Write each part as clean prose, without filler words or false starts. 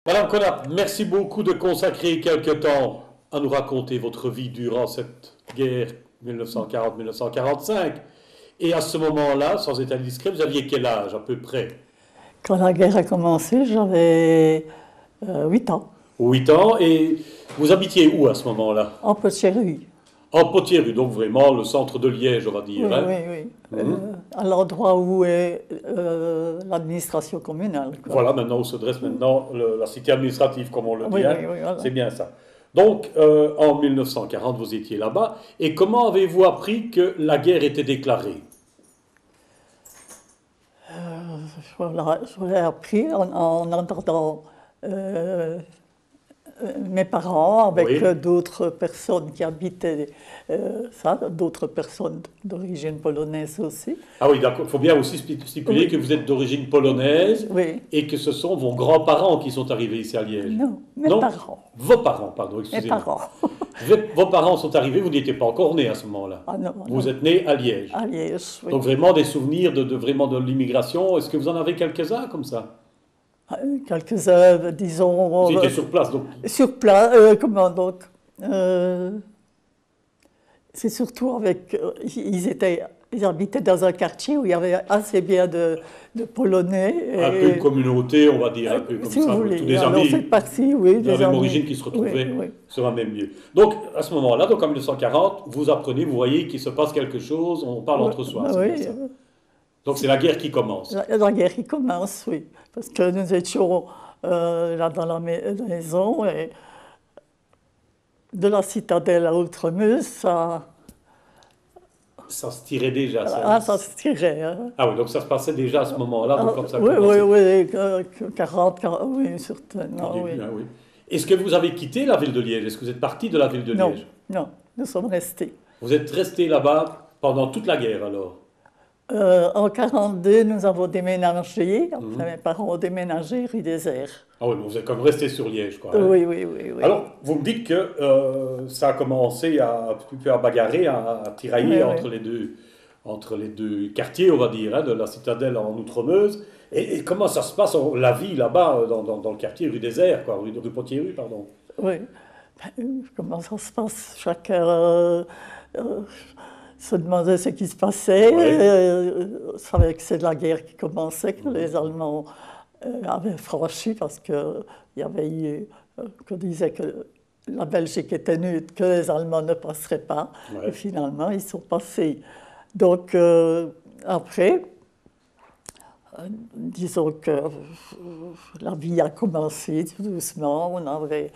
Madame Conap, merci beaucoup de consacrer quelques temps à nous raconter votre vie durant cette guerre 1940-1945. Et à ce moment-là, sans être indiscret, vous aviez quel âge à peu près? Quand la guerre a commencé, j'avais 8 ans, 8 ans. Et vous habitiez où à ce moment-là? en Potchéry. En Pottier-Rue, donc vraiment le centre de Liège, on va Oui, dire. Hein. oui, oui. À l'endroit où est l'administration communale, quoi. Voilà, maintenant où se dresse maintenant la cité administrative, comme on le dit. Oui, Hein. oui, oui, voilà. C'est bien ça. Donc, en 1940, vous étiez là-bas. Et comment avez-vous appris que la guerre était déclarée? Je l'ai appris en entendant mes parents avec Oui. d'autres personnes qui habitaient d'autres personnes d'origine polonaise aussi. Ah oui, d'accord. Il faut bien aussi stipuler Oui. que vous êtes d'origine polonaise Oui. et que ce sont vos grands-parents qui sont arrivés ici à Liège. Non, mes Non, parents. vos parents, pardon, Mes excusez-moi. parents. Vos parents sont arrivés, vous n'étiez pas encore né à ce moment-là. Ah non, Vous non. êtes né à Liège. À Liège, oui. Donc vraiment des souvenirs vraiment de l'immigration. Est-ce que vous en avez quelques-uns comme ça? Quelques-uns, disons, Vous étiez sur place, donc. sur place, comment donc c'est surtout avec, ils habitaient dans un quartier où il y avait assez bien de Polonais. Un peu une communauté, on va dire, un peu comme Si ça, vous voulez. tous des Alors amis cette partie, oui, de des la même amis. origine qui se retrouvaient Oui, oui. sur un même lieu. Donc, à ce moment-là, donc en 1940, vous apprenez, vous voyez qu'il se passe quelque chose, on parle entre soi, c'est Oui, bien ça. Donc c'est la guerre qui commence. la guerre qui commence, oui. Parce que nous étions là dans la maison et de la citadelle à Outremeuse, ça Ça se tirait déjà, ça. se tirait. Hein. Ah oui, donc ça se passait déjà à ce moment-là, donc comme ça a Oui, commencé. oui, 40, oui, certainement, Au début, oui. hein, oui. Est-ce que vous avez quitté la ville de Liège? Est-ce que vous êtes parti de la ville de Non, Liège? non, nous sommes restés. Vous êtes resté là-bas pendant toute la guerre, alors? En 42, nous avons déménagé, enfin, mes parents ont déménagé rue des Airs. Ah oui, mais vous êtes comme resté sur Liège, quoi. Hein. Oui, oui, oui, oui. Alors, vous me dites que ça a commencé à bagarrer, à tirailler Oui, entre les deux quartiers, on va dire, hein, de la citadelle en Outremeuse. Et comment ça se passe, la vie là-bas, dans le quartier rue des Airs, quoi, rue Pottier-Rue, pardon? oui. Comment ça se passe? Chacun se demandait ce qui se passait. On savait que c'est la guerre qui commençait, que les Allemands avaient franchi, parce qu'il y avait eu, qu'on disait que la Belgique était neutre, que les Allemands ne passeraient pas. Ouais. Et finalement, ils sont passés. Donc, après, disons que la vie a commencé tout doucement. On avait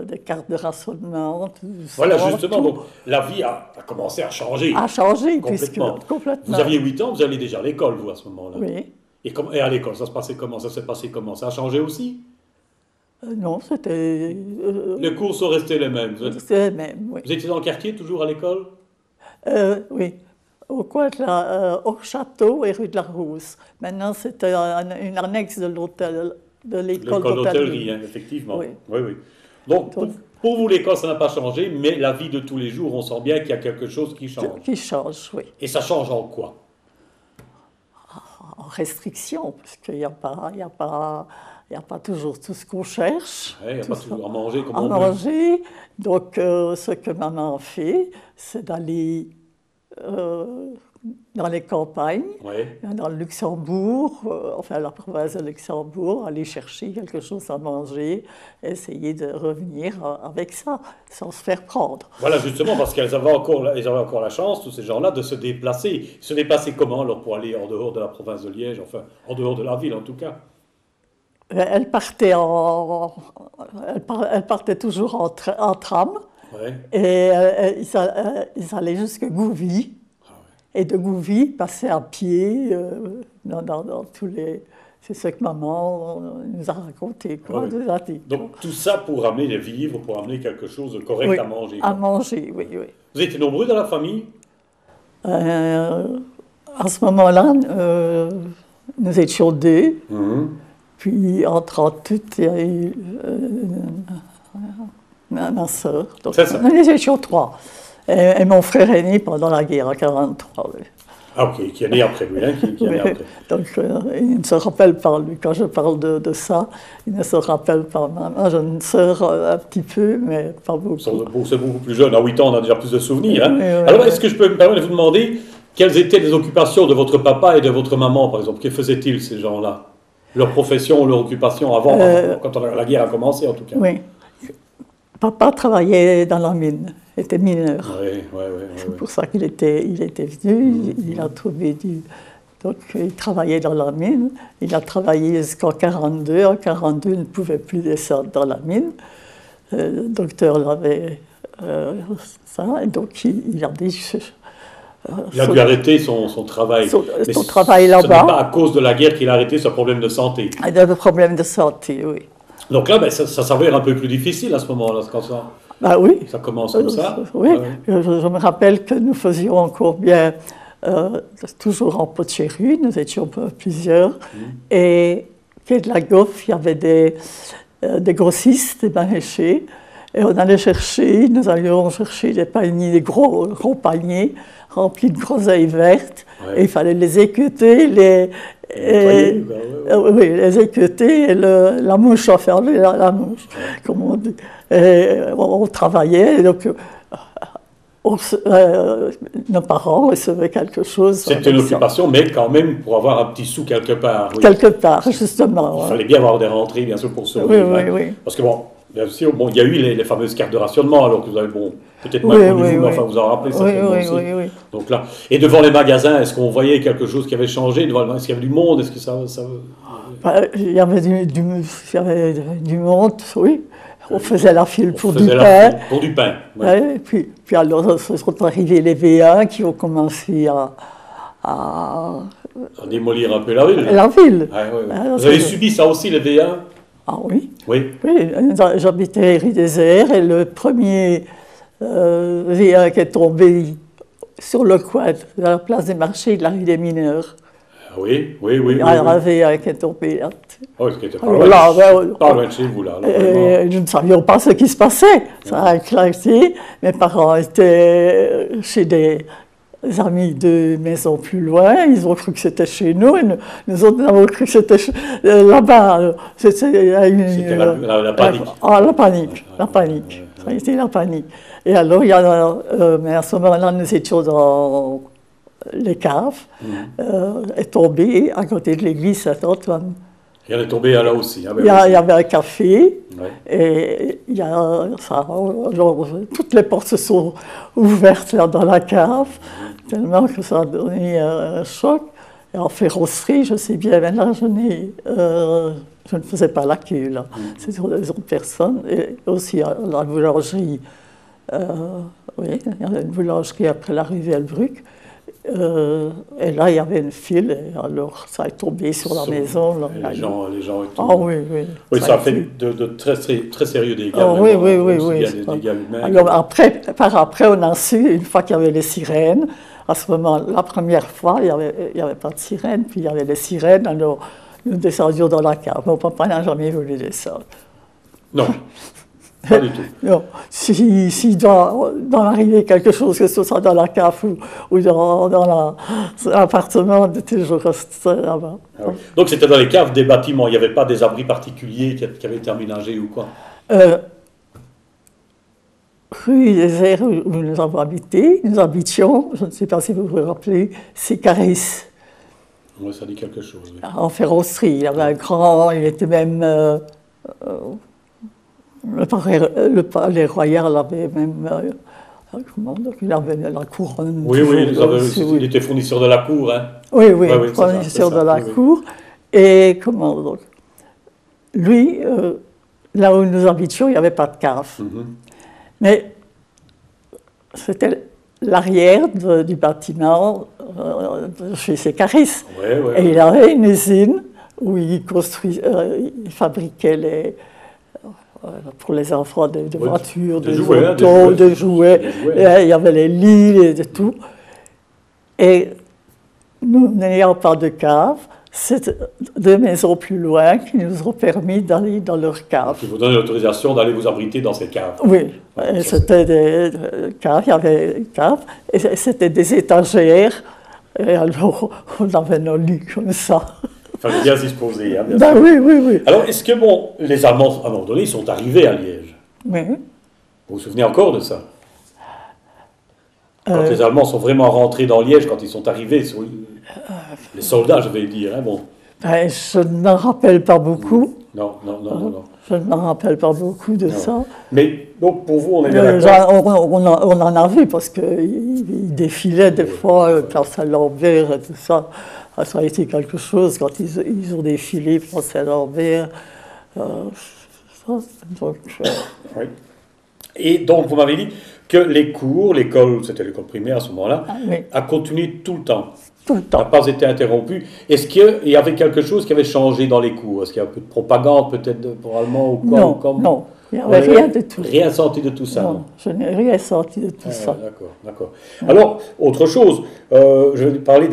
des cartes de rationnement, tout doucement. Voilà, justement, tout donc la vie a commencé à changer. a changé, Complètement. puisque complètement. Vous aviez 8 ans, vous alliez déjà à l'école, vous, à ce moment-là. Oui. Et à l'école, ça se passait comment? Ça s'est passé comment? Ça a changé aussi? Non, c'était. Les cours sont restés les mêmes. C'était même, oui. Vous étiez dans le quartier, toujours à l'école? Oui. Au coin de au château et rue de la Rousse. Maintenant, c'était une annexe de l'hôtel, de l'école L'école d'hôtellerie, d'hôtellerie. hein, effectivement. Oui. Oui, oui. Donc, pour vous, l'école, ça n'a pas changé, mais la vie de tous les jours, on sent bien qu'il y a quelque chose qui change. Qui change, oui. Et ça change en quoi? En restriction, parce qu'il n'y a pas toujours tout ce qu'on cherche. Il n'y a tout pas toujours à manger comme à on veut. manger. Donc, ce que maman fait, c'est d'aller dans les campagnes, Ouais. dans le Luxembourg, enfin la province de Luxembourg, aller chercher quelque chose à manger, essayer de revenir avec ça, sans se faire prendre. Voilà, justement, parce qu'elles avaient encore la chance, tous ces gens-là, de se déplacer. Se déplacer comment, alors, pour aller en dehors de la province de Liège, enfin, en dehors de la ville, en tout cas? Elle partait, elle partait toujours en tram, Ouais. et ils allaient jusqu'à Gouvy. Et de Gouvy, passer à pied dans tous les... C'est ce que maman nous a raconté, quoi, Oui. nous a dit. Donc, tout ça pour amener des vivres, pour amener quelque chose de correct Oui, à manger. à manger, oui, oui. Vous étiez nombreux dans la famille? À ce moment-là, nous étions deux. Puis, en 1938, il y a eu ma soeur. Donc, C'est ça. nous étions trois. Et mon frère est né pendant la guerre, en 1943. Oui. Ah, ok, qui est né après lui, hein, qui est né après. Donc, il ne se rappelle pas, lui, quand je parle de ça, il ne se rappelle pas. Moi, j'ai une sœur un petit peu, mais pas beaucoup. C'est beaucoup plus jeune. À 8 ans, on a déjà plus de souvenirs. Hein. Oui, Alors, est-ce que je peux me permettre de vous demander quelles étaient les occupations de votre papa et de votre maman, par exemple? Que faisaient-ils, ces gens-là? Leur profession, leur occupation, avant, quand la guerre a commencé, en tout cas. Oui. Papa travaillait dans la mine, était mineur. Oui. C'est pour ça qu'il était venu, il a trouvé du... Donc, il travaillait dans la mine, il a travaillé jusqu'en 1942. En 1942, il ne pouvait plus descendre dans la mine. Le docteur l'avait... ça, et donc il a dit... Il a dû arrêter son travail. Son travail là-bas. Ce n'est pas à cause de la guerre qu'il a arrêté ce problème de santé. Il avait des problèmes de santé, oui. Donc là, ben, ça s'avère un peu plus difficile à ce moment-là, quand oui. Ça commence comme ça. Oui, je me rappelle que nous faisions encore bien, toujours en Potchéru, nous étions plusieurs, et quai de la Goffe, il y avait des grossistes, des maraîchers, et on allait chercher, nous allions chercher des paniers, des gros paniers remplis de groseilles vertes, et il fallait les équeuter, les équeuter et la mouche, à faire la mouche, comme on dit. Et on travaillait, et donc nos parents recevaient quelque chose. C'était une occupation, mais quand même pour avoir un petit sou quelque part. Oui. Quelque part, justement. Il fallait bien avoir des rentrées, bien sûr, pour survivre. Oui. Parce que bon, bien sûr, il y a eu les fameuses cartes de rationnement, alors que vous avez, peut-être mal connu vous, mais enfin, vous en rappelez certainement aussi. Oui. Donc là, et devant les magasins, est-ce qu'on voyait quelque chose qui avait changé? Est-ce qu'il y avait du monde? Est-ce que ça... Il y avait du monde, oui. On faisait la file pour du pain. Pour du pain, ouais. Et puis alors, sont arrivés les V1 qui ont commencé à démolir un peu la ville. La ville. Vous avez subi ça aussi, les V1? Ah oui. Oui. J'habitais rue des Airs et le premier V1 qui est tombé sur le coin de la place des marchés de la rue des Mineurs. Oui. Il y a un V1 qui est tombé là. Oh, ce qui était pas loin de chez vous, là. Nous ne savions pas ce qui se passait. Ça a éclaté. Mes parents étaient chez des amis de maisons plus loin. Ils ont cru que c'était chez nous. Et nous autres avons cru que c'était là-bas. C'était la panique. La panique. Ça a été la panique. Et alors, mais à ce moment-là, nous étions dans les caves. Est tombé à côté de l'église Saint-Antoine. Et elle est tombée là aussi. Il y avait un café, et toutes les portes se sont ouvertes là, dans la cave, tellement que ça a donné un choc. Et en ferronnerie, je sais bien, maintenant je ne faisais pas la queue, là. C'est sur les autres personnes. Et aussi à la boulangerie, il y avait une boulangerie après la rue Velbruck. Et là, il y avait une file, et alors ça est tombé sur la maison. Là, les gens et tout. Ah oui. Oui, ça a fait de très sérieux dégâts. Oui. Des dégâts humains. Alors par après, on a su, une fois qu'il y avait les sirènes, à ce moment, la première fois, il n'y avait pas de sirène, puis il y avait les sirènes, alors nous descendions dans la cave. Mon papa n'a jamais voulu descendre. Non. Pas du tout. Non. S'il doit arriver quelque chose, que ce soit dans la cave ou dans l'appartement, on était toujours resté là-bas. Ah oui. Donc c'était dans les caves des bâtiments, il n'y avait pas des abris particuliers qui avaient été aménagés ou quoi? Rue des Airs où nous avons habité, nous habitions, je ne sais pas si vous vous rappelez, c'est Caris. Oui, ça dit quelque chose. Oui. En ferronnerie, il y avait un grand, il était même... Le palais royal avait même... il avait la couronne. Oui, il était fournisseur de la cour. Hein. Oui, fournisseur de la cour. Et comment donc? Lui, là où nous habitions, il n'y avait pas de cave. Mais c'était l'arrière du bâtiment chez Sécaris. Et il avait une usine où il fabriquait pour les enfants des voitures, des autos, des jouets. Et il y avait les lits et tout. Et nous n'ayant pas de cave, c'est 2 maisons plus loin qui nous ont permis d'aller dans leur cave. Qui vous donnent l'autorisation d'aller vous abriter dans ces caves. Oui, c'était des caves, il y avait des caves, et c'était des étagères Et alors, on avait nos lits comme ça. Il fallait bien s'y poser, hein, bien Ben sûr. oui, oui, oui. Alors, est-ce que, bon, les Allemands, à un moment donné, ils sont arrivés à Liège? Oui. Vous vous souvenez encore de ça? Quand Euh, les Allemands sont vraiment rentrés dans Liège, quand ils sont arrivés, les soldats, je vais dire, hein, bon. Ben, je ne me rappelle pas beaucoup. Non, non, non, non, non. Je ne me rappelle pas beaucoup de Non. ça. Mais, donc, pour vous, on est bien d'accord? On en a vu parce qu'ils défilaient des fois, place à Lambert et tout ça. Ah, ça a été quelque chose quand ils ont défilé place à Lambert. Ça, donc, Oui. Et donc, vous m'avez dit que les cours, l'école, c'était l'école primaire à ce moment-là, oui, a continué tout le temps, tout le n'a temps. pas été interrompu. Est-ce qu'il y avait quelque chose qui avait changé dans les cours? Est-ce qu'il y a un peu de propagande peut-être pour allemand ou quoi? Non, ou comme... non, il n'y On avait n'avait rien de tout. Rien senti de tout ça? Non, je n'ai rien senti de tout Ah, ça. d'accord, d'accord. Alors, autre chose, je vais parler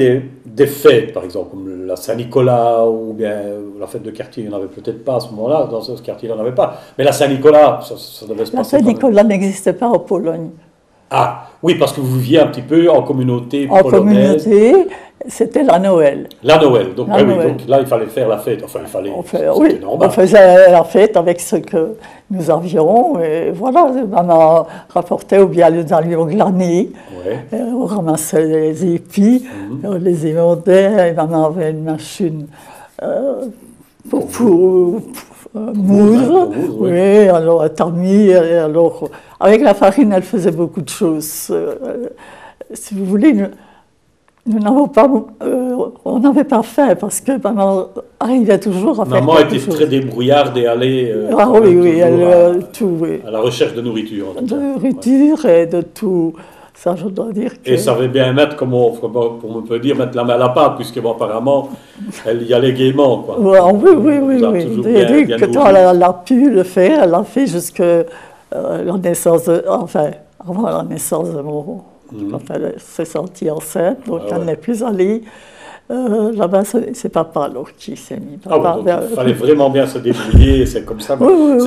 des fêtes, par exemple, comme la Saint-Nicolas ou bien la fête de quartier, il n'y en avait peut-être pas à ce moment-là, dans ce quartier, il n'y en avait pas. Mais la Saint-Nicolas, ça devait se La passer. Saint-Nicolas n'existait pas en Pologne. Ah, oui, parce que vous viviez un petit peu en communauté En polonaise. communauté, c'était la Noël. La Noël, donc, La oui, Noël. donc là, il fallait faire la fête. Enfin, il fallait, c'était Oui, normal. on faisait la fête avec ce que nous avions. Et voilà, maman rapportait ou bien nous allions glaner. Ouais. On ramassait les épis, on les émondait. Et maman avait une machine pour moudre. pour moudre, oui. Oui, alors elle tamis. Et alors, avec la farine, elle faisait beaucoup de choses. Si vous voulez, nous n'avons pas, on n'avait pas faim parce que maman arrivait toujours à faire Maman quelque était chose. très débrouillarde et allait Ah oui, oui, toujours tout, oui. à la recherche de nourriture. En tout De cas. nourriture et de tout. Ça, je dois dire que... Et savait bien mettre, comme on peut dire, mettre la main à la pâte, puisque bon, apparemment, elle y allait gaiement. Quoi. Ouais, oui, oui, oui, Vous a oui. toujours Et bien que nourri. toi, elle a pu le faire, elle l'a fait jusqu'à la naissance, enfin, avant la naissance de mon... Quand elle s'est sentie enceinte, donc Ah elle ouais. n'est plus allée. Là-bas, c'est papa alors qui s'est mis. Ah Papa, ouais, donc il fallait vraiment bien se débrouiller, c'est comme ça. Oui, oui,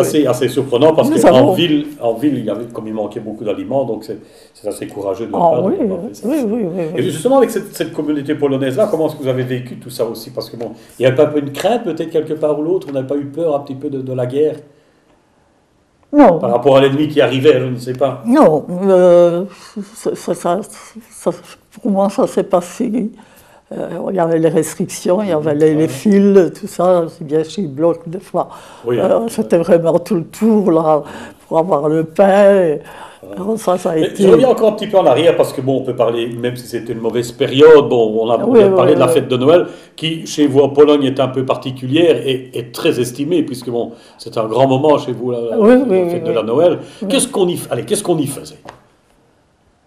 C'est oui, assez surprenant parce Nous qu'en avons- ville, il y avait, comme il manquait beaucoup d'aliments, donc c'est assez courageux de leur Ah part oui, d'avoir fait ça. oui, oui, oui, Et oui. justement, avec cette communauté polonaise-là, comment est-ce que vous avez vécu tout ça aussi? Parce que bon, il n'y avait pas un peu une crainte peut-être quelque part ou l'autre, on n'avait pas eu peur un petit peu de la guerre Non, par rapport à l'ennemi qui arrivait, je ne sais pas. non, pour moi, ça s'est passé. Il y avait les restrictions, il y avait les fils, tout ça, c'est bien chez Bloch des fois. Oui, C'était vraiment tout le tour là, pour avoir le pain. Alors ça a Mais été... je reviens encore un petit peu en arrière parce que bon, on peut parler, même si c'était une mauvaise période, bon, on a Oui, vient de parler oui, de la oui. fête de Noël qui, chez vous en Pologne, est un peu particulière et très estimée puisque bon, c'est un grand moment chez vous, la Oui, fête oui, de oui. la Noël. Qu'est-ce qu'on y faisait?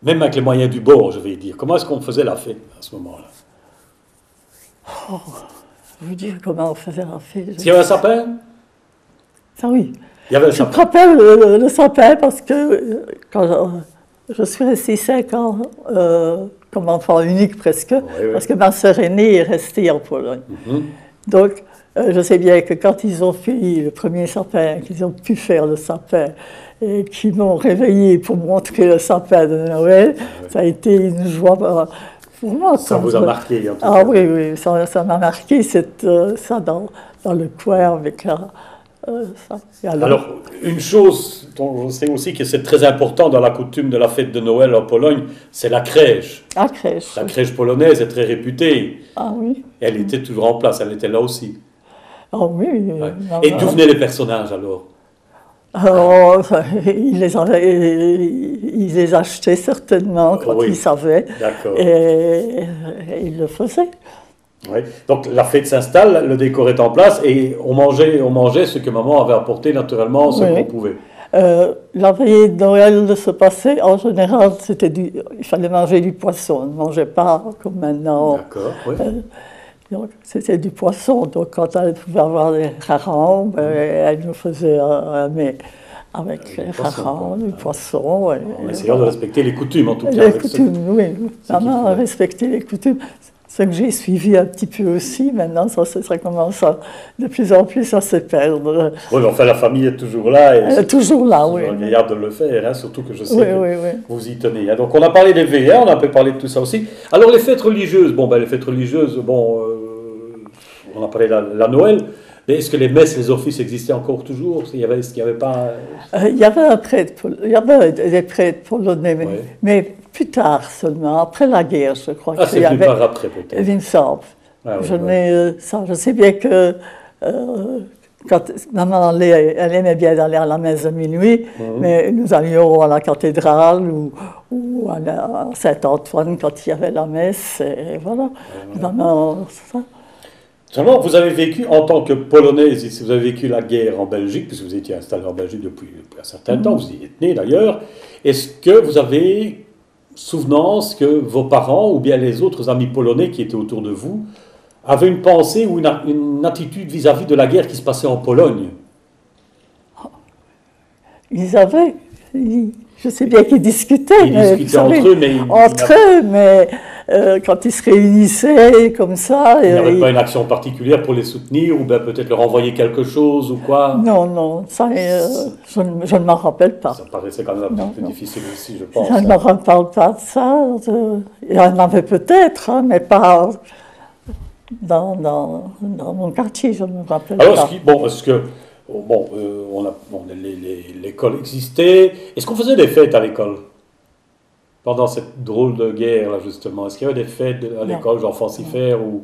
Même avec les moyens du bord, je vais dire. Comment est-ce qu'on faisait la fête à ce moment-là? Je vous dire comment on faisait la fête. S'il y avait un sapin? Ah oui. Il y avait un Je me sapin. rappelle le sapin parce que quand je suis restée 5 ans comme enfant unique presque, oui. parce que ma sœur aînée est restée en Pologne. Mhm. Donc, je sais bien que quand ils ont fait le premier sapin, qu'ils ont pu faire le sapin, et qu'ils m'ont réveillé pour montrer le sapin de Noël, ça a été une joie pour moi. Ça vous a marqué en tout Ah cas. oui, oui, ça m'a marqué, ça dans le coin avec ça. Et Alors, une chose dont je sais aussi que c'est très important dans la coutume de la fête de Noël en Pologne, c'est la crèche. à crèche. La crèche polonaise est très réputée. Ah oui. Elle était toujours en place, elle était là aussi. Ah oui. Ouais. Et d'où venaient les personnages alors? Alors, il les achetait certainement quand Oui. il savait. D'accord. Et il le faisait. Oui. Donc la fête s'installe, le décor est en place et on mangeait ce que maman avait apporté naturellement, ce Oui. qu'on pouvait. La veille de Noël se passait, en général, il fallait manger du poisson. On ne mangeait pas comme maintenant. D'accord, oui. Donc, c'était du poisson. Donc, quand elle pouvait avoir des harengs, elle nous faisait un mets avec les poisson, harengs, quoi. du poisson. En essayant de respecter les coutumes en tout cas. Les avec ce- coutumes, oui. ce qu'il Maman a faut. respecté les coutumes. ce que j'ai suivi un petit peu aussi. Maintenant, ça commence de plus en plus à se perdre. Oui, mais enfin, la famille est toujours là. Et Elle est toujours là, oui. C'est agréable de le faire, hein, surtout que je sais Oui, que oui, oui. vous y tenez. Hein. Donc, on a parlé des veillées, on a un peu parlé de tout ça aussi. Alors, les fêtes religieuses, bon, ben, les fêtes religieuses, bon, on a parlé de la Noël, mais est-ce que les messes, les offices existaient encore toujours? Est-ce qu'il n'y avait pas... Il y avait un prêtre, il y avait des prêtres polonais, Ouais. mais plus tard seulement, après la guerre, je crois. Ah, c'est venu par après, peut-être. Il me semble. Ah, ouais, Je sais bien que quand maman elle aimait bien aller à la messe de minuit, mais nous allions à la cathédrale ou à Saint-Antoine quand il y avait la messe, et voilà. Maman, ça. Seulement, vous avez vécu en tant que Polonaise, si vous avez vécu la guerre en Belgique, puisque vous étiez installé en Belgique depuis un certain temps, vous y êtes né d'ailleurs, est-ce que vous avez souvenance que vos parents ou bien les autres amis polonais qui étaient autour de vous avaient une pensée ou une attitude vis-à-vis de la guerre qui se passait en Pologne? Ils avaient, je sais bien qu'ils discutaient, Ils discutaient entre eux, mais quand ils se réunissaient comme ça... Il n'y avait pas une action particulière pour les soutenir ou bien peut-être leur envoyer quelque chose ou quoi? Non, ça, je ne m'en rappelle pas. Ça paraissait quand même un peu difficile aussi, je pense. Je ne me rappelle pas de ça. Il y en avait peut-être, hein, mais pas dans mon quartier, je ne me rappelle pas. Alors, est-ce que l'école existait? Est-ce qu'on faisait des fêtes à l'école pendant cette drôle de guerre, là, justement? Est-ce qu'il y avait des fêtes à l'école, genre fancifère ou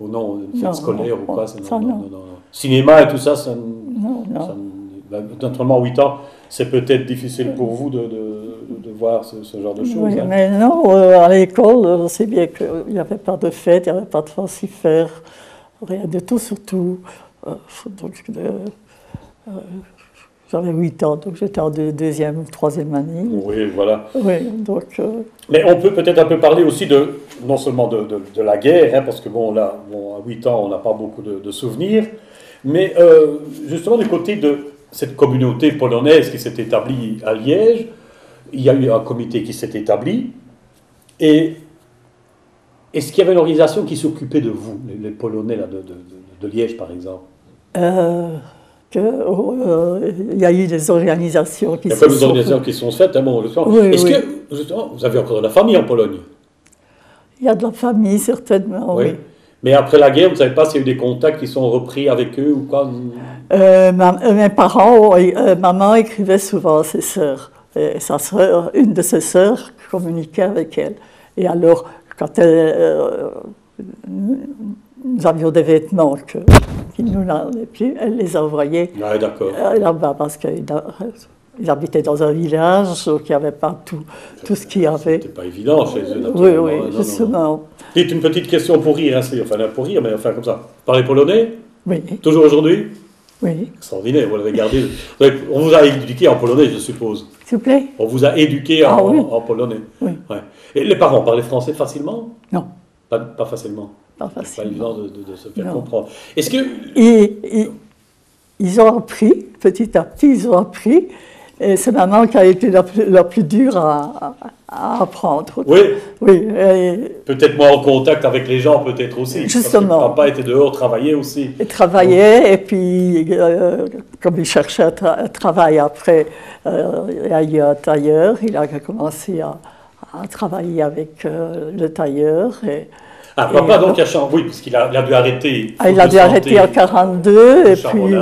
non, une fête scolaire ou quoi? Non. Cinéma et tout ça, naturellement, 8 ans, c'est peut-être difficile pour vous de voir ce genre de choses. Oui, hein. mais non, à l'école, je sais bien qu'il n'y avait pas de fête, il n'y avait pas de fancifère, rien de tout, surtout. J'avais 8 ans, donc j'étais en deuxième ou troisième année. Oui, voilà. Oui, donc... Mais on peut peut-être un peu parler aussi non seulement de la guerre, hein, parce que à 8 ans, on n'a pas beaucoup de souvenirs, mais justement du côté de cette communauté polonaise qui s'est établie à Liège, il y a eu un comité qui s'est établi, et est-ce qu'il y avait une organisation qui s'occupait de vous, les Polonais là, de Liège par exemple? Il y a eu des organisations qui se sont faites. Il y a pas des organisations qui sont faites, hein, bon, est-ce que, justement, vous avez encore de la famille en Pologne? Il y a de la famille, certainement, oui. Mais après la guerre, vous ne savez pas s'il y a eu des contacts qui sont repris avec eux ou quoi? Mes parents, maman écrivait souvent à ses sœurs. Et sa sœur, une de ses sœurs communiquait avec elle. Et alors, quand nous avions des vêtements qui ne nous n'avaient plus, elle les envoyait là-bas parce qu'ils habitaient dans un village, donc il n'y avait pas tout ce qu'il y avait. C'était pas évident chez eux, naturellement. Oui, justement. Dites une petite question pour rire, hein, enfin pour rire, mais enfin comme ça. Vous parlez polonais? Oui. Toujours aujourd'hui? Oui. Extraordinaire, vous l'avez gardé. On vous a éduqué en polonais, je suppose. S'il vous plaît? On vous a éduqué en polonais. Oui. Ouais. Et les parents parlaient français facilement? Non. Pas facilement. Pas facilement. C'est pas évident de se faire comprendre. Est-ce que... Ils ont appris, petit à petit, ils ont appris. Et c'est maman qui a été la plus dure à apprendre. Oui. Oui. Peut-être moins en contact avec les gens, peut-être aussi. Justement. Parce que papa était dehors, travaillait aussi. Il travaillait, et puis, comme il cherchait un travail après, il y a eu un tailleur. Il a commencé à travailler avec le tailleur. Papa, donc, oui, parce qu'il a dû arrêter. Il a dû arrêter en 1942, et puis,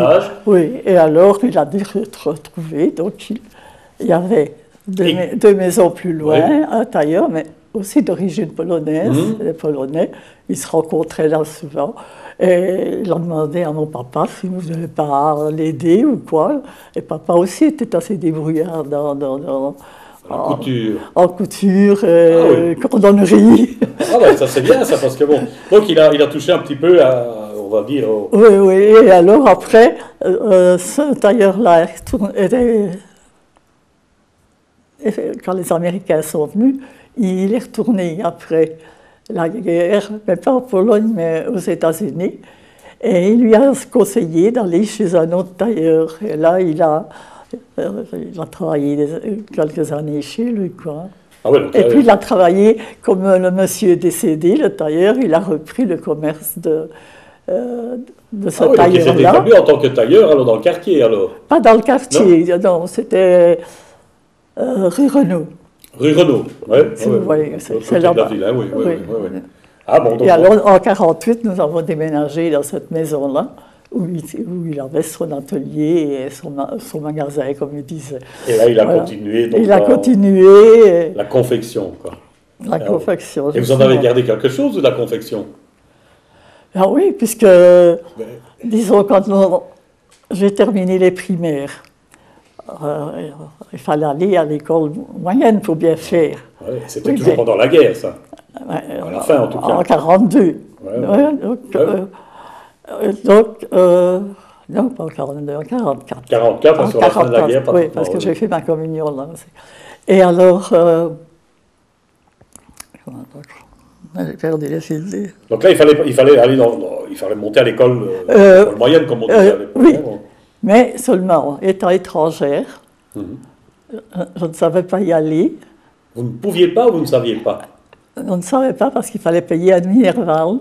oui, et alors il a dû se retrouver. Donc, il y avait deux maisons plus loin, un tailleur, mais aussi d'origine polonaise, les Polonais. Ils se rencontraient là souvent. Et il a demandé à mon papa s'il ne voulait pas l'aider ou quoi. Et papa aussi était assez débrouillard en couture, cordonnerie. Ah ben ça c'est bien ça, parce que bon, donc il a touché un petit peu à, on va dire... Oui, et alors après, ce tailleur-là, quand les Américains sont venus, il est retourné après la guerre, mais pas en Pologne, mais aux États-Unis, et il lui a conseillé d'aller chez un autre tailleur. Et là, il a travaillé quelques années chez lui, quoi. Ah ouais, donc, Et puis il a travaillé, comme le monsieur est décédé, le tailleur, il a repris le commerce de ce ah oui, donc il s'est tailleur-là. établi en tant que tailleur alors dans le quartier alors. Pas dans le quartier, non, c'était rue Renaud. Rue Renaud, ouais. Si vous voyez, c'est là-bas. là-bas. De la ville, hein, oui, oui, Oui. oui, oui, oui. Ah bon, donc, Et alors, en 1948, nous avons déménagé dans cette maison-là, où il avait son atelier et son magasin, comme il disait. et là, il a Voilà. continué donc, Il a dans continué la confection, quoi. la confection. Et vous en avez gardé quelque chose de la confection? Ah oui, puisque, disons, j'ai terminé les primaires, il fallait aller à l'école moyenne pour bien faire. Ouais, c'était Oui, toujours mais- pendant la guerre, ça. À la fin, en tout cas. En 1942. Ouais, ouais. Ouais, non, pas en 1942, en 1944. 44, parce En que la fin de la 44, guerre, oui, pratiquement, parce que oui. j'ai fait ma communion là aussi. Et alors, j'ai perdu les fils. Donc là, il fallait aller il fallait monter à l'école moyenne, comme on disait à l'époque. oui. Hein. Mais seulement, étant étrangère, Mhm. je ne savais pas y aller. Vous ne pouviez pas ou vous ne saviez pas? On ne savait pas parce qu'il fallait payer à Minerval.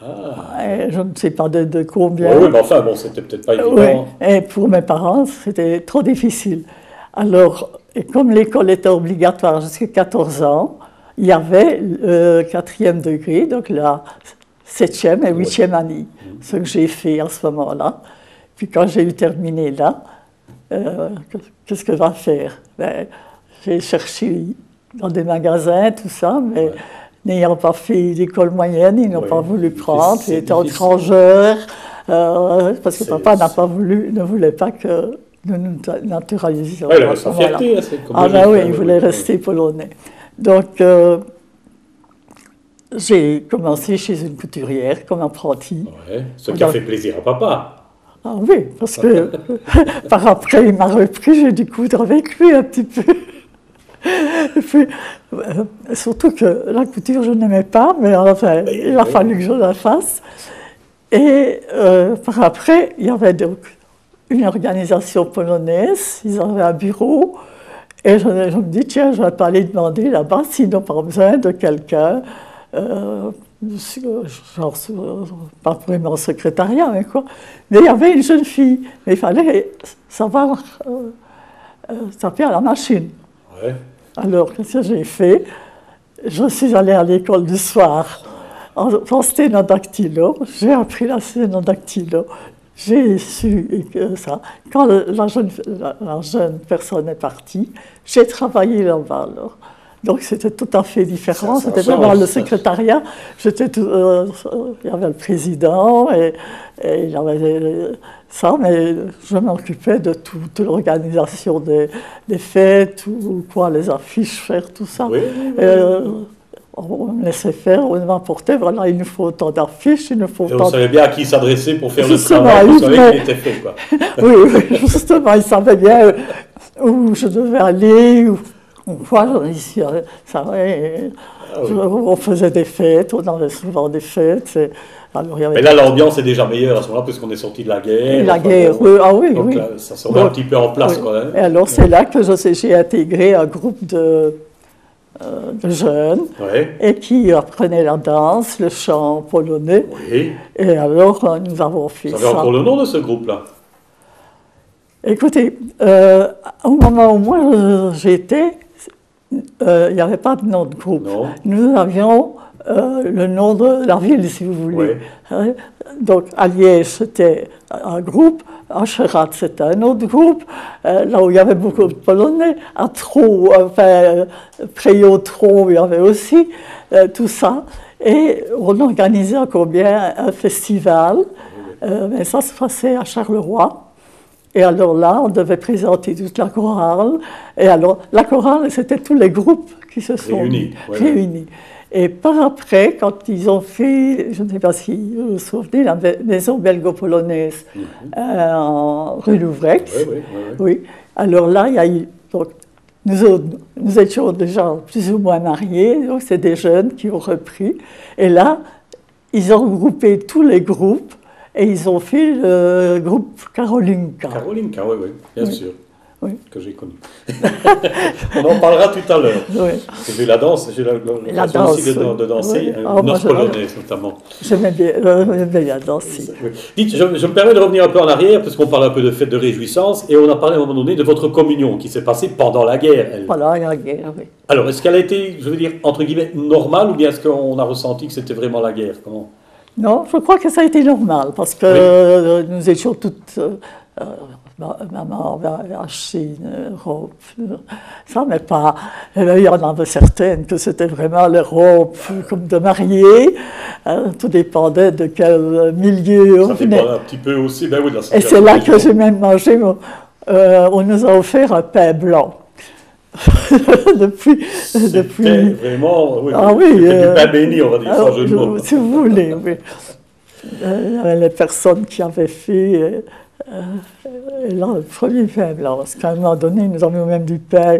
Et je ne sais pas de combien. Oui, mais enfin, bon, c'était peut-être pas évident. Oui, et pour mes parents, c'était trop difficile. Alors, et comme l'école était obligatoire jusqu'à 14 ans, il y avait le 4e degré, donc la 7e et 8e année, ce que j'ai fait à ce moment-là. Puis quand j'ai eu terminé là, qu'est-ce que je vais faire? Ben, j'ai cherché dans des magasins, tout ça, mais n'ayant pas fait l'école moyenne, ils n'ont Oui. pas voulu prendre, C'est j'étais difficile. étrangère, parce que C'est- papa ne voulait pas que nous nous naturalisions. Oui, il à avait ce sa moment-là. fierté. Hein, c'est comme Ah le ben dit, oui, hein, il voulait rester polonais. Donc, j'ai commencé chez une couturière comme apprentie. Ouais, ce qui a fait plaisir à papa. Ah oui, parce que par après, il m'a repris, j'ai dû coudre avec lui un petit peu. Et puis, surtout que la couture, je n'aimais pas, mais enfin, il a fallu que je la fasse. Et par après, il y avait donc une organisation polonaise, ils avaient un bureau, et je me dis, tiens, je ne vais pas aller demander là-bas s'ils n'ont pas besoin de quelqu'un, genre, pas vraiment secrétariat, mais quoi. Mais il y avait une jeune fille, mais il fallait savoir taper à la machine. Ouais. Alors, qu'est-ce que j'ai fait? Je suis allée à l'école du soir en sténodactylo. J'ai appris la sténodactylo. J'ai su ça. Quand la jeune personne est partie, j'ai travaillé là-bas. Alors. Donc, c'était tout à fait différent. Ça C'était change, vraiment le ça. secrétariat. Il y avait le président et il y avait ça, mais je m'occupais de toute l'organisation des fêtes, ou quoi, les affiches, faire tout ça. Oui, On me laissait faire, on m'apportait, voilà, il nous faut autant d'affiches, il nous faut Et autant vous savez bien à qui s'adresser pour faire le Justement, travail, vous il savez venait- qu'il était fait, quoi. Oui, oui, justement, il savait bien où je devais aller, ou quoi, ça, ouais, oui. on faisait des fêtes, on avait souvent des fêtes. Alors, il y avait Mais là, l'ambiance est déjà meilleure à ce moment-là, puisqu'on est sorti de la guerre. la enfin, guerre, bon. oui, ah oui, Donc oui. là, ça se remet un petit peu en place, Oui. quoi. Hein. Et alors, c'est là que j'ai intégré un groupe de jeunes Ouais. et qui apprenaient la danse, le chant polonais. Oui. Et alors, nous avons fait Vous avez ça. encore le nom de ce groupe-là? Écoutez, au moment où moi j'étais, il n'y avait pas de nom de groupe. Non. Nous avions le nom de la ville, si vous voulez. Ouais. Hein? Donc, à Liège, c'était un groupe. À Cherat, c'était un autre groupe. Là où il y avait beaucoup de Polonais. À Trot, enfin, Préau-Trot, il y avait aussi tout ça. Et on organisait encore bien un festival. Mais ça se passait à Charleroi. Et alors là, on devait présenter toute la chorale. Et alors, la chorale, c'était tous les groupes qui se sont Réunis, ouais. réunis. Et par après, quand ils ont fait, je ne sais pas si vous vous souvenez, la maison belgo-polonaise en rue Louvrex. Oui, oui, oui. Oui. Alors là, il y a eu. Donc, nous étions déjà plus ou moins mariés, donc c'est des jeunes qui ont repris. Et là, ils ont regroupé tous les groupes et ils ont fait le groupe Karolinka. Karolinka, oui, oui, bien sûr. Oui. que j'ai connu. On en parlera tout à l'heure. Oui. J'ai vu la danse, j'ai l'occasion aussi de danser, noce polonaise notamment. J'aimais bien la danse. Oui. Dites, je me permets de revenir un peu en arrière, parce qu'on parle un peu de fête de réjouissance, et on a parlé à un moment donné de votre communion qui s'est passée pendant la guerre. Elle. Pendant la guerre, oui. Alors, est-ce qu'elle a été, je veux dire, entre guillemets, normale, ou bien est-ce qu'on a ressenti que c'était vraiment la guerre? Comment? Non, je crois que ça a été normal, parce que nous étions toutes... maman avait acheté une robe. Ça, mais pas... Il y en avait certaines que c'était vraiment les robes comme de mariée. Tout dépendait de quel milieu on venait. Ça dépend un petit peu aussi, ben oui, de la situation. Et c'est là que j'ai même mangé... on nous a offert un pain blanc. depuis... Vraiment... Oui, ah oui, du pain béni, on va dire, sans jeu de mots. Si vous voulez, oui. Il y avait les personnes qui avaient fait... et là, le premier pain blanc, parce qu'à un moment donné, nous avions même du pain,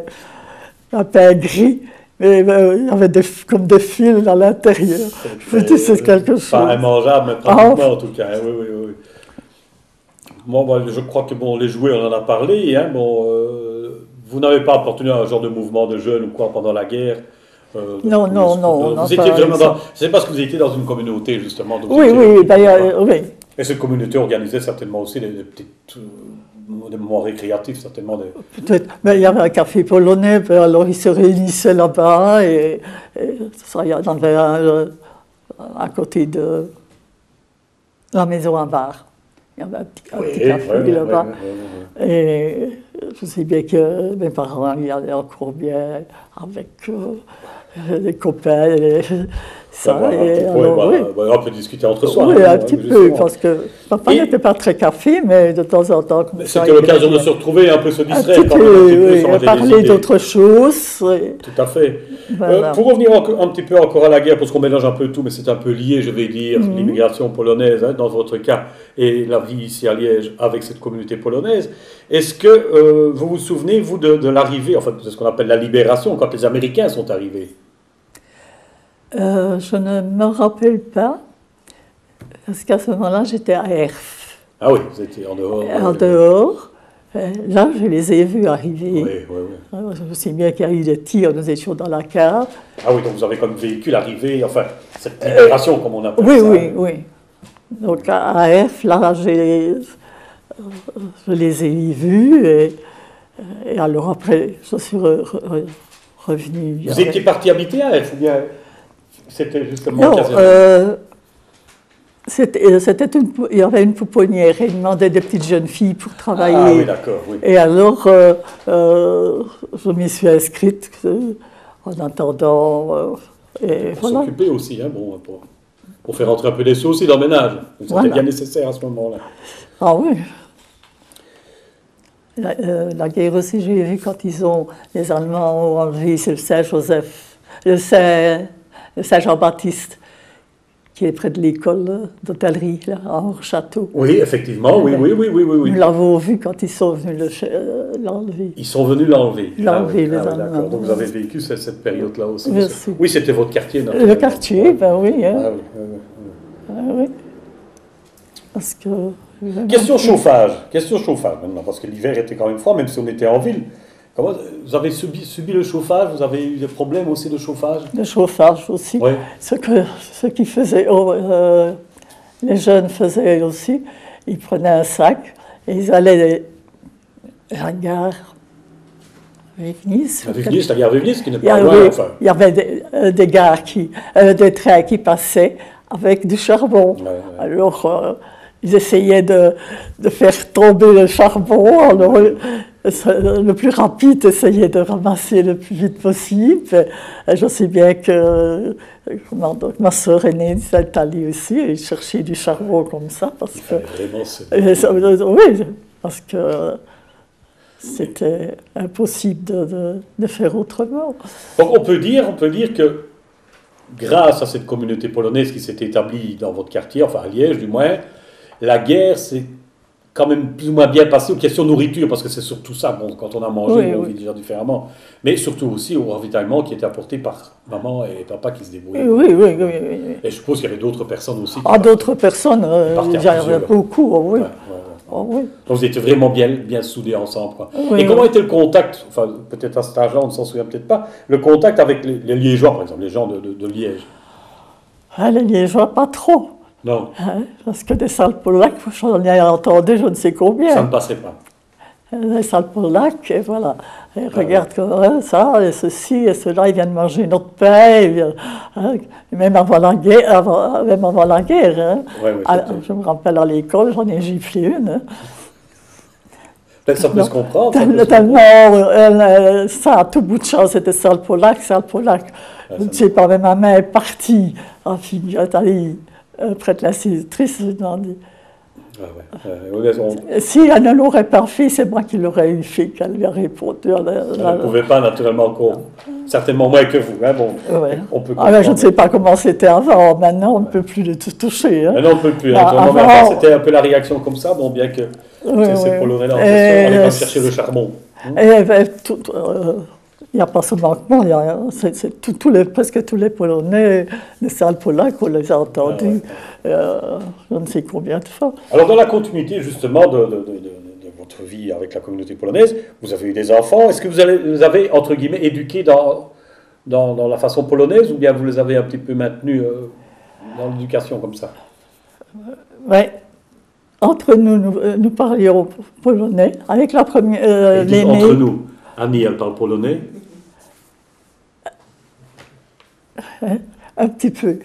un pain gris, mais il y avait comme des fils à l'intérieur. Je me dis, c'est quelque chose. Pas immangeable, mais pratiquement en tout cas. Oui, oui, oui. Bon, bah, je crois que bon, les jouets, on en a parlé. Hein, bon, vous n'avez pas appartenu à un genre de mouvement de jeunes ou quoi pendant la guerre? Non. Vous étiez vraiment dans... C'est parce que vous étiez dans une communauté, justement. Oui, d'ailleurs, oui. Et cette communauté organisait certainement aussi des petites... des moments récréatifs, certainement. Peut-être. Mais il y avait un café polonais, alors ils se réunissaient là-bas, et ça, il y en avait un à côté de la maison à bar. Il y avait un petit café là-bas. Et je sais bien que mes parents y allaient encore bien avec les copains. Ça, on peut discuter entre soi. Oui, un petit peu, parce que papa n'était pas très café, mais de temps en temps... C'était l'occasion de se retrouver, un peu se distraire. Un petit peu, parler d'autres choses. Tout à fait. Voilà. Pour revenir un petit peu encore à la guerre, parce qu'on mélange un peu tout, mais c'est un peu lié, je vais dire, l'immigration polonaise, hein, dans votre cas, et la vie ici à Liège avec cette communauté polonaise. Est-ce que vous vous souvenez, vous, de l'arrivée, en fait, de ce qu'on appelle la libération, quand les Américains sont arrivés? Je ne me rappelle pas, parce qu'à ce moment-là, j'étais à Erf. Ah oui, vous étiez en dehors. En dehors. Là, je les ai vus arriver. Oui. Je me souviens bien qu'il y a eu des tirs, nous étions dans la cave. Ah oui, donc vous avez comme véhicule arrivé, enfin, cette libération, comme on appelle ça. Oui. Donc à Erf, là, je les ai vus, et alors après, je suis revenu. Vous étiez parti habiter à Erf, ou bien c'était justement non, il y avait une pouponnière, et ils demandaient des petites jeunes filles pour travailler. Ah oui, d'accord, oui. Et alors, je m'y suis inscrite en attendant. Et pour voilà. s'occuper aussi, hein, bon, pour faire entrer un peu des sous aussi dans le ménage. C'était bien nécessaire à ce moment-là. Ah oui. La guerre aussi, j'ai vu quand les Allemands ont enlevé, c'est le Saint-Joseph, le Saint-Jean-Baptiste, qui est près de l'école d'hôtellerie, à Hors-Château. Oui, effectivement, oui. Nous l'avons vu quand ils sont venus l'enlever. Ils sont venus l'enlever. Les Allemands. D'accord, donc vous avez vécu cette période-là aussi. Merci. Oui, c'était votre quartier. Le quartier, ben oui. Hein. Oui. Parce que... Question chauffage maintenant, parce que l'hiver était quand même froid, même si on était en ville. Comment, vous avez subi le chauffage? Vous avez eu des problèmes aussi de chauffage? Le chauffage aussi. Oui. Ce qu'ils faisaient, les jeunes faisaient aussi, ils prenaient un sac et ils allaient à la gare Vignisse. La gare Vignisse, qui n'est pas loin. Il y avait des trains qui passaient avec du charbon. Ouais. Alors, ils essayaient de faire tomber le charbon. Alors, le plus rapide essayait de ramasser le plus vite possible. Et je sais bien que ma soeur aînée est allée aussi et chercher du charbon comme ça. Parce que c'était impossible de faire autrement. Donc on peut dire que grâce à cette communauté polonaise qui s'est établie dans votre quartier, enfin à Liège du moins, la guerre s'est quand même plus ou moins bien passée aux questions nourriture, parce que c'est surtout ça, bon, quand on a mangé, on vit déjà différemment, mais surtout aussi au ravitaillement qui était apporté par maman et papa qui se débrouillaient. Oui. Et je suppose qu'il y avait d'autres personnes aussi. D'autres personnes, il y en avait beaucoup, oui. Oh, oui. Donc vous étiez vraiment bien soudés ensemble, quoi. Oui, Et comment était le contact, enfin peut-être à cet âge-là, on ne s'en souvient peut-être pas, le contact avec les Liégeois, par exemple, les gens de Liège? Ah, les Liégeois, pas trop. Non, Hein, parce que des salles polaques, j'en ai entendu je ne sais ça combien. ne passait pas. Les salles polaques, et voilà. Et regarde comme ça, et ceci, et cela, ils viennent manger notre pain. Hein, même avant la guerre. Hein. Ouais, ouais, Ah, je me rappelle à l'école, j'en ai giflé une. Hein. Ça peut se comprendre. Tellement, ça, à tout bout de champ, c'était salle polaque, salle polaque. Je ne sais pas, mais ma main est partie. En figure, est allée près de l'institutrice, je lui ai dit. Si elle ne l'aurait pas fait, c'est moi qui l'aurais eu fait, qu'elle lui a répondu. Elle ne pouvait pas, naturellement, encore. Certainement moins que vous. Hein, bon, ouais. On peut Je ne sais pas comment c'était avant. Maintenant, on ne peut plus le toucher. Hein. Maintenant, on ne peut plus. Avant, mais avant, c'était un peu la réaction comme ça, bon, bien que ces Polonais-là, on allait pas chercher le charbon. Il n'y a pas ce manquement, presque tous les Polonais, les salles polaques, on les a entendus, je ne sais combien de fois. Alors, dans la continuité, justement, de votre vie avec la communauté polonaise, vous avez eu des enfants. Est-ce que vous les avez, entre guillemets, éduqués dans la façon polonaise, ou bien vous les avez un petit peu maintenus dans l'éducation comme ça? Oui. Entre nous parlions polonais. Avec la première, l'aînée. Entre nous. Annie, elle parle polonais? Un petit peu.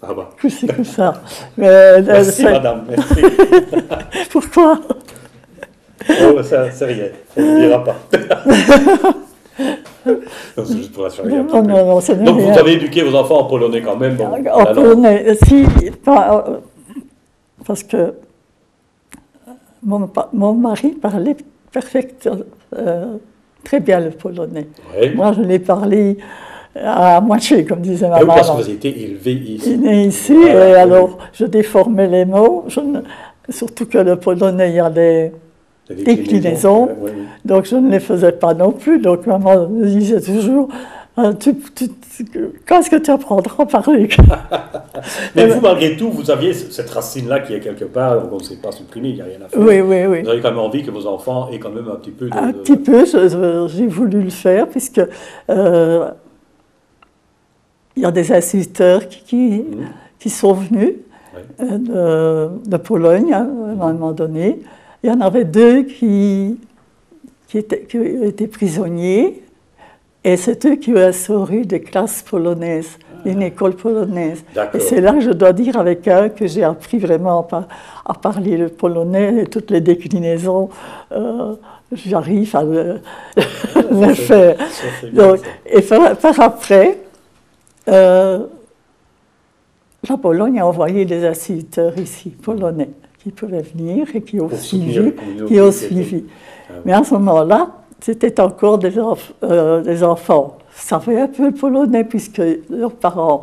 Ah bah. C'est que ça. Merci, madame. Merci. Pourquoi? Oh, c'est rien. On ne le dira pas. Non, c'est juste pour rassurer un petit peu. Non, c'est Donc, rien. vous avez éduqué vos enfants en polonais quand même? Bon, en polonais, si, parce que mon mari parlait très bien le polonais. Oui. Moi, je l'ai parlé à moitié, comme disait ma maman. Parce que vous avez été élevé ici. Né ici, et alors je déformais les mots. Surtout que le polonais, il y a des déclinaisons. Oui. Donc je ne les faisais pas non plus. Donc maman me disait toujours, quand est-ce que tu apprendras à parler? Mais vous, malgré tout, vous aviez cette racine-là qui est quelque part, on ne sait pas supprimer, il n'y a rien à faire. Oui. Vous avez quand même envie que vos enfants aient quand même un petit peu de... Un petit peu, j'ai voulu le faire, puisque il y a des instituteurs qui sont venus de Pologne à un moment donné. Il y en avait deux qui étaient prisonniers, et c'est eux qui ont instauré des classes polonaises, une école polonaise. Et c'est là que je dois dire avec eux que j'ai appris vraiment à parler le polonais et toutes les déclinaisons. J'arrive à le faire. Donc, et par après, la Pologne a envoyé des instituteurs ici, polonais, qui pouvaient venir et qui ont suivi. Mais à ce moment-là, c'était encore des enfants. Ils savaient un peu le polonais, puisque leurs parents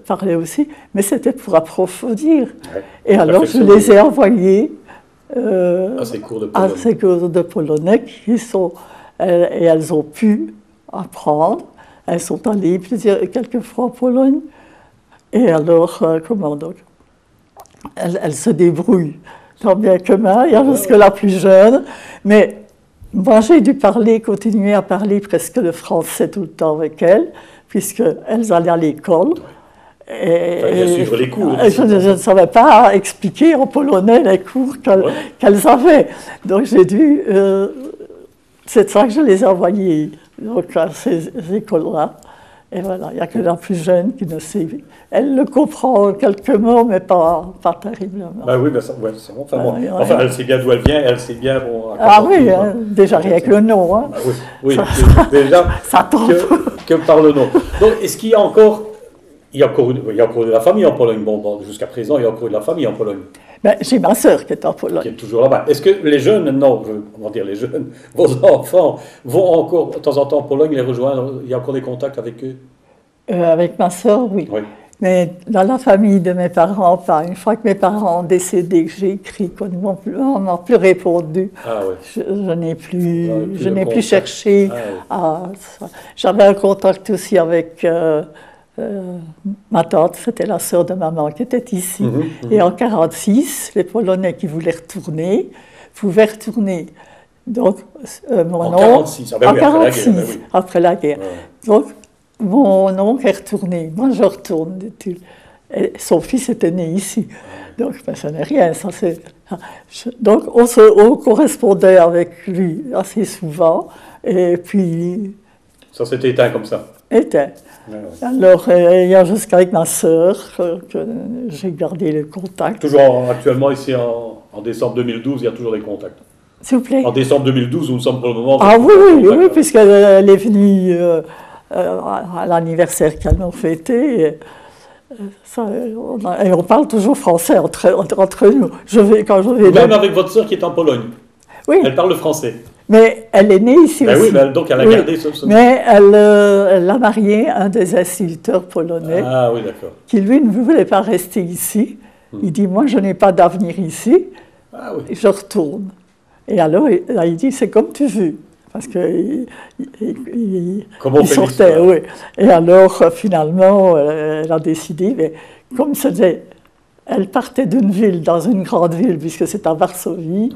parlaient aussi, mais c'était pour approfondir. Ouais, et alors, je les ai envoyés à ces cours de polonais qui sont... et elles ont pu apprendre. Elles sont allées quelques fois en Pologne. Et alors, comment donc? Elles se débrouillent tant bien que mal. Il y a jusque la plus jeune. Mais moi, j'ai dû continuer à parler presque le français tout le temps avec elles, puisqu'elles allaient à l'école. Et suivre les cours. Je ne savais pas expliquer en polonais les cours qu'elles avaient. Donc, j'ai dû... c'est ça que je les ai envoyées donc, à ces écoles-là. Et voilà, il n'y a que la plus jeune qui ne sait. Elle le comprend quelques mots, mais pas terriblement. Ben oui, c'est bon. Enfin, elle sait bien d'où elle vient, elle sait bien... Bon, déjà rien que le nom. Hein. Oui, déjà ça tombe. Que par le nom. Donc, est-ce qu'il y a encore... Il y a encore de la famille en Pologne. Bon, jusqu'à présent, il y a encore de la famille en Pologne. J'ai ma sœur qui est en Pologne. Qui est toujours là-bas. Est-ce que les jeunes, les jeunes, vos enfants, vont encore de temps en temps en Pologne les rejoindre? Il y a encore des contacts avec eux? Avec ma sœur, oui. Mais dans la famille de mes parents, pas. Une fois que mes parents ont décédé, que j'ai écrit, qu'on ne m'a plus répondu. Ah, ouais. Je n'ai plus cherché. J'avais un contact aussi avec ma tante, c'était la sœur de maman qui était ici. Et en 1946, les Polonais qui voulaient retourner pouvaient retourner. Donc, mon En oncle. 1946, ah ben En oui, 1946, ben oui. après la guerre. Ouais. Donc, mon oncle est retourné. Moi, je retourne, dit-il. Et son fils était né ici. Donc, ben, ça n'est rien. Ça, donc, on correspondait avec lui assez souvent. Et puis. Ça s'était éteint comme ça. Était. Ouais, ouais. Alors, il y a jusqu'avec ma sœur que j'ai gardé le contact. Toujours actuellement, ici en décembre 2012, il y a toujours des contacts. S'il vous plaît. En décembre 2012, nous sommes pour le moment. Ah oui, oui, contact, oui, hein. puisqu'elle est venue à l'anniversaire qu'elles m'ont fêté. Et, et on parle toujours français entre nous. Quand je vais Même avec votre sœur qui est en Pologne. Oui, Elle parle le français. mais elle est née ici Ben aussi. oui, ben donc elle a Oui. gardé ce. Mais elle a marié un des instituteurs polonais Ah oui, d'accord. qui, lui, ne voulait pas rester ici. Il dit, moi, je n'ai pas d'avenir ici, Ah oui. et je retourne. Et alors, il dit, c'est comme tu veux. Parce qu'il Comment on fait sortait, l'histoire? oui. Et alors, finalement, elle a décidé, mais comme c'était... Elle partait d'une ville dans une grande ville, puisque c'est à Varsovie,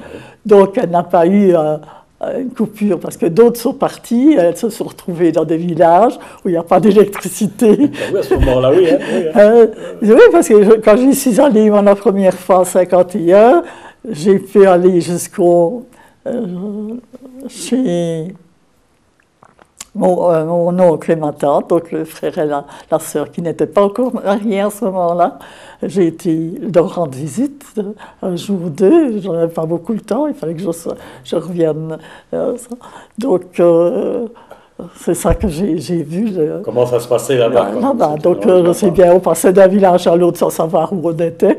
donc elle n'a pas eu une coupure, parce que d'autres sont partis, elles se sont retrouvées dans des villages où il n'y a pas d'électricité. Ah oui, à ce moment-là, oui. Hein, oui, hein. Oui, parce que quand j'y suis allée moi, la première fois en 1951, j'ai pu aller jusqu'au... chez mon oncle et ma tante, donc le frère et la sœur qui n'étaient pas encore mariés à ce moment-là. J'ai été leur rendre visite un jour ou deux, j'en avais pas beaucoup le temps, il fallait que je revienne. Donc, c'est ça que j'ai vu. Comment ça se passait là-bas? Là-bas. Donc, je sais bien, on passait d'un village à l'autre sans savoir où on était,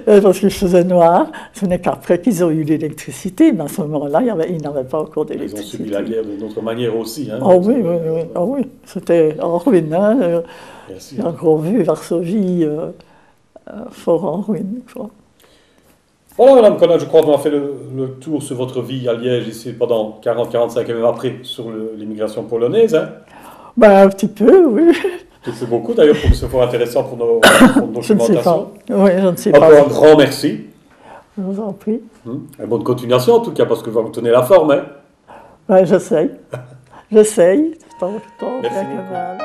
parce qu'il faisait noir. Ce n'est qu'après qu'ils ont eu l'électricité, mais à ce moment-là, ils n'avaient pas encore Ils ont d'électricité. subi la guerre d'une autre manière aussi. Hein, Ah oui, oui, oui. Ah oui. C'était en ruine. Hein. bien sûr. J'ai encore vu Varsovie fort en ruine. Quoi. Voilà, Madame Connat, je crois qu'on a fait le tour sur votre vie à Liège ici pendant 40-45 et même après sur l'immigration polonaise. Hein. Ben, un petit peu, oui. C'est beaucoup d'ailleurs pour que ce soit intéressant pour nos Je ne sais pas. documentations. Oui, je ne sais Encore pas. un grand merci. Je vous en prie. Et bonne continuation en tout cas, parce que vous tenez la forme. Hein. Ben, j'essaye. J'essaye. Tant bien Merci que beaucoup. mal.